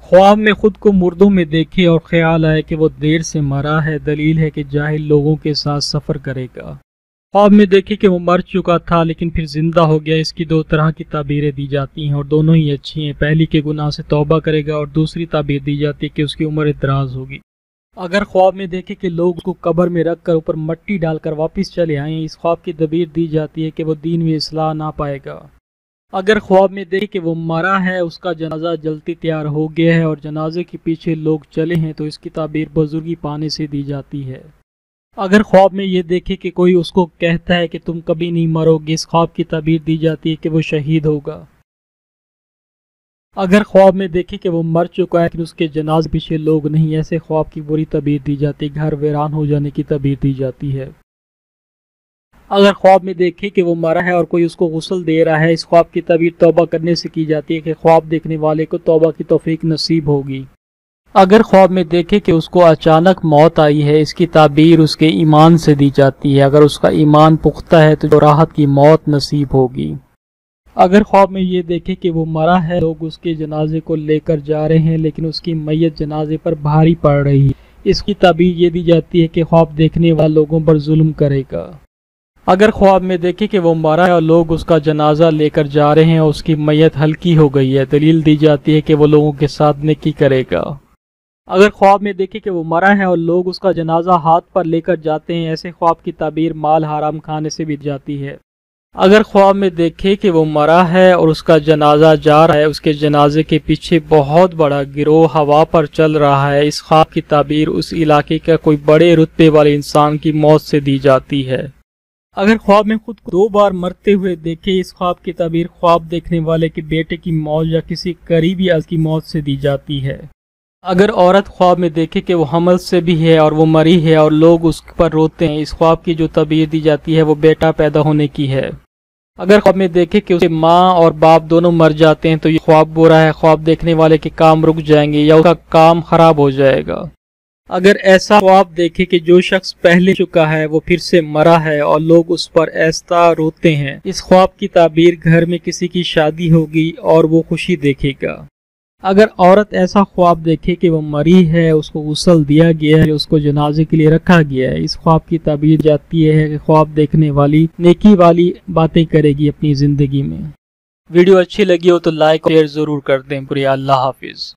ख्वाब में खुद को मुर्दों में देखे और ख्याल आए कि वो देर से मरा है, दलील है कि जाहिल लोगों के साथ सफ़र करेगा। ख्वाब में देखे कि वो मर चुका था लेकिन फिर जिंदा हो गया। इसकी दो तरह की ताबीरें दी जाती हैं और दोनों ही अच्छी हैं। पहली के गुनाह से तौबा करेगा और दूसरी ताबीर दी जाती है कि उसकी उम्र दराज होगी। अगर ख्वाब में देखे कि लोग उसको कब्र में रख कर ऊपर मट्टी डालकर वापस चले आए, इस ख्वाब की ताबीर दी जाती है कि वो दीन में इस्लाह ना पाएगा। अगर ख्वाब में देखे कि वो मरा है, उसका जनाजा जल्दी तैयार हो गया है और जनाजे के पीछे लोग चले हैं, तो इसकी ताबीर बुजुर्गी पाने से दी जाती है। अगर ख्वाब में ये देखे कि कोई उसको कहता है कि तुम कभी नहीं मरोगे, इस ख्वाब की ताबीर दी जाती है कि वो शहीद होगा। अगर ख्वाब में देखे कि वो मर चुका है लेकिन उसके जनाजे पीछे लोग नहीं, ऐसे ख्वाब की बुरी ताबीर दी जाती है, घर वीरान हो जाने की ताबीर दी जाती है। अगर ख्वाब में देखे कि वो मरा है और कोई उसको गुस्ल दे रहा है, इस ख्वाब की ताबीर तौबा करने से की जाती है कि ख्वाब देखने वाले को तौबा की तौफीक नसीब होगी। अगर ख्वाब में देखे कि उसको अचानक मौत आई है, इसकी ताबीर उसके ईमान से दी जाती है। अगर उसका ईमान पुख्ता है तो राहत की मौत नसीब होगी। अगर ख्वाब में ये देखे कि वो मरा है, लोग उसके जनाजे को लेकर जा रहे हैं लेकिन उसकी मैयत जनाजे पर भारी पड़ रही है, इसकी ताबीर ये दी जाती है कि ख्वाब देखने वाले लोगों पर जुल्म करेगा। अगर ख्वाब में देखे कि वो मरा है और लोग उसका जनाजा लेकर जा रहे हैं और उसकी मैयत हल्की हो गई है, दलील दी जाती है कि वो लोगों के साथ नेकी करेगा। अगर ख्वाब में देखे कि वो मरा है और लोग उसका जनाजा हाथ पर लेकर जाते हैं, ऐसे ख्वाब की ताबीर माल हराम खाने से भी जाती है। अगर ख्वाब में देखे कि वो मरा है और उसका जनाजा जा रहा है, उसके जनाजे के पीछे बहुत बड़ा गिरोह हवा पर चल रहा है, इस ख्वाब की ताबीर उस इलाके का कोई बड़े रुतबे वाले इंसान की मौत से दी जाती है। अगर ख्वाब में खुद को 2 बार मरते हुए देखे, इस ख्वाब की ताबीर ख्वाब देखने वाले के बेटे की मौत या किसी करीबी अज़ की मौत से दी जाती है। अगर औरत ख्वाब में देखे कि वो हमल से भी है और वो मरी है और लोग उस पर रोते हैं, इस ख्वाब की जो ताबीर दी जाती है वो बेटा पैदा होने की है। अगर ख्वाब में देखे कि उसके माँ और बाप दोनों मर जाते हैं, तो ये ख्वाब बुरा है, ख्वाब देखने वाले के काम रुक जाएंगे या उसका काम खराब हो जाएगा। अगर ऐसा ख्वाब देखे कि जो शख्स पहले चुका है वो फिर से मरा है और लोग उस पर ऐसा रोते हैं, इस ख्वाब की ताबीर घर में किसी की शादी होगी और वो खुशी देखेगा। अगर औरत ऐसा ख्वाब देखे कि वो मरी है, उसको गुस्ल दिया गया है, उसको जनाजे के लिए रखा गया है, इस ख्वाब की ताबीर जाती है कि ख्वाब देखने वाली नेकी वाली बातें करेगी अपनी जिंदगी में। वीडियो अच्छी लगी हो तो लाइक और शेयर जरूर कर दें। अल्लाह हाफिज।